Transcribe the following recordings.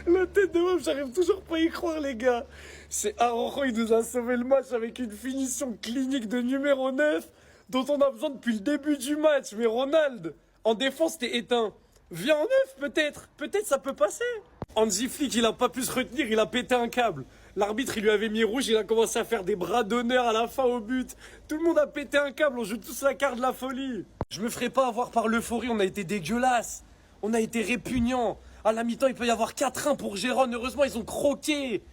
La tête de meuf, j'arrive toujours pas à y croire, les gars. C'est Araujo, il nous a sauvé le match avec une finition clinique de numéro 9 dont on a besoin depuis le début du match. Mais Ronald, en défense, t'es éteint. Viens en neuf, peut-être. Peut-être ça peut passer. Hansi Flick, il a pas pu se retenir, il a pété un câble. L'arbitre, il lui avait mis rouge, il a commencé à faire des bras d'honneur à la fin au but. Tout le monde a pété un câble, on joue tous la carte de la folie. Je me ferai pas avoir par l'euphorie, on a été dégueulasse. On a été répugnant. À la mi-temps, il peut y avoir 4-1 pour Gérone. Heureusement, ils ont croqué.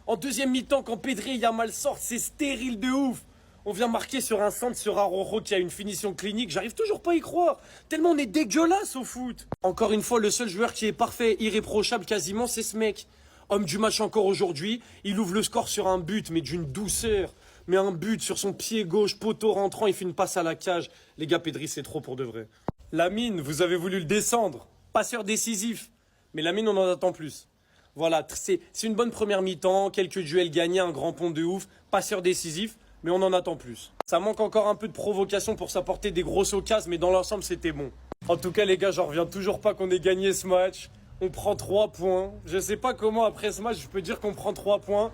En deuxième mi-temps, quand Pedri et Yamal sortent, c'est stérile de ouf. On vient marquer sur un centre sur Araujo qui a une finition clinique. J'arrive toujours pas à y croire. Tellement on est dégueulasse au foot. Encore une fois, le seul joueur qui est parfait, irréprochable quasiment, c'est ce mec. Homme du match encore aujourd'hui. Il ouvre le score sur un but, mais d'une douceur. Mais un but sur son pied gauche, poteau rentrant, il fait une passe à la cage. Les gars, Pedri, c'est trop pour de vrai. Lamine, vous avez voulu le descendre. Passeur décisif. Mais Lamine, on en attend plus. Voilà, c'est une bonne première mi-temps, quelques duels gagnés, un grand pont de ouf, passeur décisif, mais on en attend plus. Ça manque encore un peu de provocation pour s'apporter des grosses occasions, mais dans l'ensemble, c'était bon. En tout cas, les gars, j'en reviens toujours pas qu'on ait gagné ce match. On prend 3 points. Je sais pas comment, après ce match, je peux dire qu'on prend 3 points.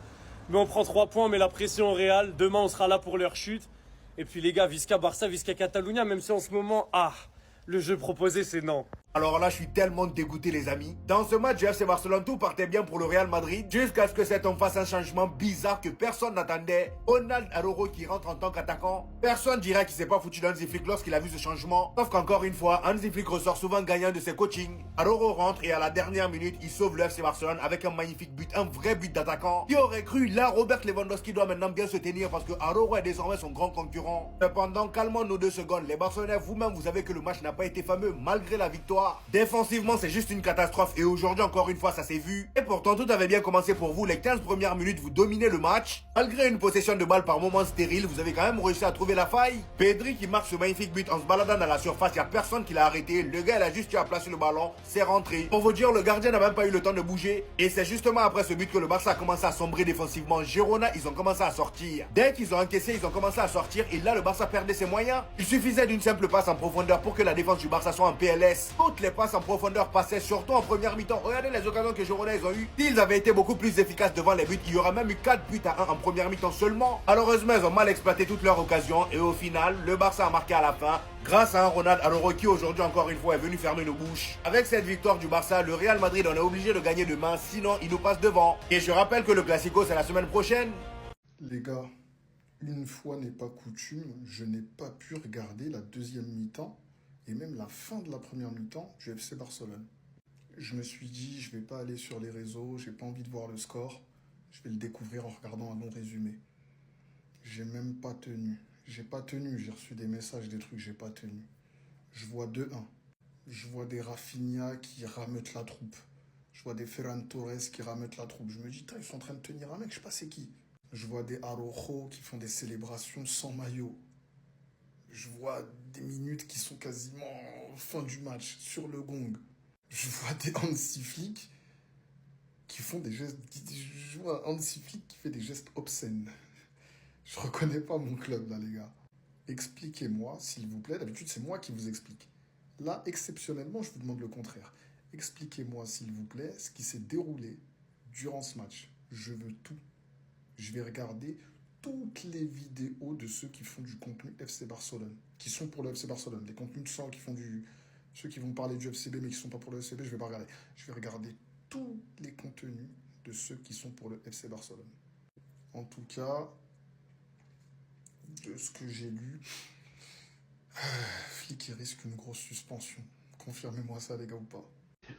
Mais on prend 3 points, mais la pression est réelle. Demain, on sera là pour leur chute. Et puis, les gars, Visca Barça, Visca Catalunya, même si en ce moment, le jeu proposé, c'est non. Alors là, je suis tellement dégoûté, les amis. Dans ce match du FC Barcelone, tout partait bien pour le Real Madrid, jusqu'à ce que cet homme fasse un changement bizarre que personne n'attendait. Ronald Araujo qui rentre en tant qu'attaquant. Personne dirait qu'il s'est pas foutu d'Hansi Flick lorsqu'il a vu ce changement. Sauf qu'encore une fois, Hansi Flick ressort souvent gagnant de ses coachings. Araujo rentre et à la dernière minute, il sauve le FC Barcelone avec un magnifique but, un vrai but d'attaquant. Qui aurait cru? Là, Robert Lewandowski doit maintenant bien se tenir parce que Araujo est désormais son grand concurrent. Cependant, calmons-nous 2 secondes. Les Barcelonais, vous-même, vous savez que le match n'a pas été fameux malgré la victoire. Défensivement, c'est juste une catastrophe et aujourd'hui, encore une fois, ça s'est vu. Et pourtant, tout avait bien commencé pour vous. Les 15 premières minutes, vous dominez le match. Malgré une possession de balle par moments stérile, vous avez quand même réussi à trouver la faille. Pedri qui marque ce magnifique but en se baladant dans la surface, il n'y a personne qui l'a arrêté. Le gars, il a juste eu à placer le ballon, c'est rentré. Pour vous dire, le gardien n'a même pas eu le temps de bouger. Et c'est justement après ce but que le Barça a commencé à sombrer défensivement. Girona, ils ont commencé à sortir. Dès qu'ils ont encaissé, ils ont commencé à sortir. Et là, le Barça perdait ses moyens. Il suffisait d'une simple passe en profondeur pour que la défense du Barça soit en PLS. Toutes les passes en profondeur passaient, surtout en première mi-temps. Regardez les occasions que Girona ils ont eues. S'ils avaient été beaucoup plus efficaces devant les buts, il y aurait même eu 4 buts à 1 en première mi-temps seulement. Malheureusement, ils ont mal exploité toutes leurs occasions. Et au final, le Barça a marqué à la fin, grâce à un Ronald Araujo qui aujourd'hui encore une fois est venu fermer nos bouches. Avec cette victoire du Barça, le Real Madrid on est obligé de gagner demain, sinon il nous passe devant. Et je rappelle que le Classico c'est la semaine prochaine. Les gars, une fois n'est pas coutume, je n'ai pas pu regarder la deuxième mi-temps et même la fin de la première mi-temps du FC Barcelone. Je me suis dit, je vais pas aller sur les réseaux, j'ai pas envie de voir le score, je vais le découvrir en regardant un long résumé. J'ai même pas tenu. J'ai pas tenu, j'ai reçu des messages, des trucs, j'ai pas tenu. Je vois 2-1. Je vois des Rafinha qui rameutent la troupe. Je vois des Ferran Torres qui rameutent la troupe. Je me dis, ils sont en train de tenir un mec, je sais pas c'est qui. Je vois des Araujo qui font des célébrations sans maillot. Je vois des minutes qui sont quasiment fin du match, sur le gong. Je vois des Hansi Flick qui font des gestes... Je vois un Hansi Flick qui fait des gestes obscènes. Je reconnais pas mon club, là, les gars. Expliquez-moi, s'il vous plaît. D'habitude, c'est moi qui vous explique. Là, exceptionnellement, je vous demande le contraire. Expliquez-moi, s'il vous plaît, ce qui s'est déroulé durant ce match. Je veux tout. Je vais regarder toutes les vidéos de ceux qui font du contenu FC Barcelone, qui sont pour le FC Barcelone. Les contenus de sang qui font du... Ceux qui vont parler du FCB mais qui ne sont pas pour le FCB, je vais pas regarder. Je vais regarder tous les contenus de ceux qui sont pour le FC Barcelone. En tout cas, de ce que j'ai lu, Flick il risque une grosse suspension. Confirmez-moi ça les gars ou pas.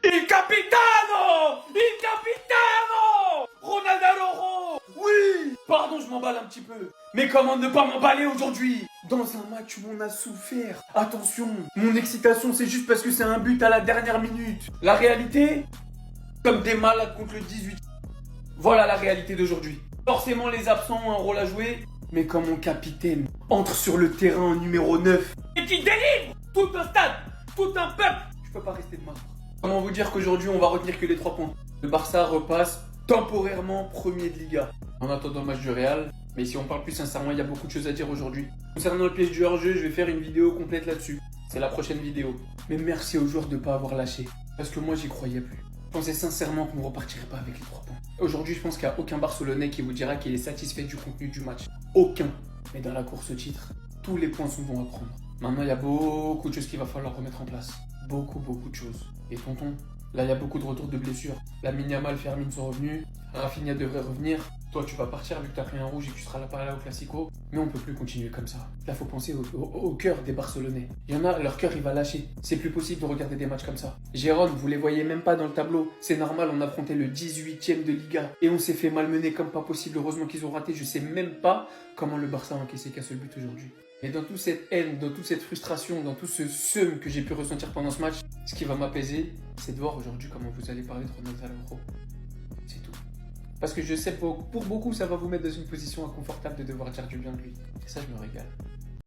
Il capitano! Il capitano! Ronald Araujo! Oui! Pardon, je m'emballe un petit peu. Mais comment ne pas m'emballer aujourd'hui? Dans un match où on a souffert. Attention, mon excitation c'est juste parce que c'est un but à la dernière minute. La réalité? Comme des malades contre le 18. Voilà la réalité d'aujourd'hui. Forcément les absents ont un rôle à jouer. Mais quand mon capitaine entre sur le terrain en numéro 9 et qui délivre tout un stade, tout un peuple, je peux pas rester de m'asseoir. Comment vous dire qu'aujourd'hui on va retenir que les 3 points? Le Barça repasse temporairement premier de Liga. En attendant le match du Real, mais si on parle plus sincèrement, il y a beaucoup de choses à dire aujourd'hui. Concernant le piège du hors-jeu, je vais faire une vidéo complète là-dessus. C'est la prochaine vidéo. Mais merci aux joueurs de ne pas avoir lâché. Parce que moi j'y croyais plus. pensais sincèrement qu'on ne repartirait pas avec les 3 points. Aujourd'hui, je pense qu'il n'y a aucun Barcelonais qui vous dira qu'il est satisfait du contenu du match. Aucun. Mais dans la course au titre, tous les points sont bons à prendre. Maintenant, il y a beaucoup de choses qu'il va falloir remettre en place. Beaucoup de choses. Et tonton, là, il y a beaucoup de retours de blessures. Lamine Yamal, Fermin sont revenus. Rafinha devrait revenir. Toi, tu vas partir vu que tu as pris un rouge et que tu seras là par là au Classico. Mais on peut plus continuer comme ça. Là, faut penser au cœur des Barcelonais. Il y en a, leur cœur, il va lâcher. C'est plus possible de regarder des matchs comme ça. Jérôme, vous les voyez même pas dans le tableau. C'est normal, on affrontait le 18e de Liga. Et on s'est fait malmener comme pas possible. Heureusement qu'ils ont raté. Je sais même pas comment le Barça a encaissé qu'un seul but aujourd'hui. Et dans toute cette haine, dans toute cette frustration, dans tout ce seum que j'ai pu ressentir pendant ce match, ce qui va m'apaiser, c'est de voir aujourd'hui comment vous allez parler de Ronald Araujo. C'est tout. Parce que je sais, pour beaucoup, ça va vous mettre dans une position inconfortable de devoir dire du bien de lui. Et ça, je me régale.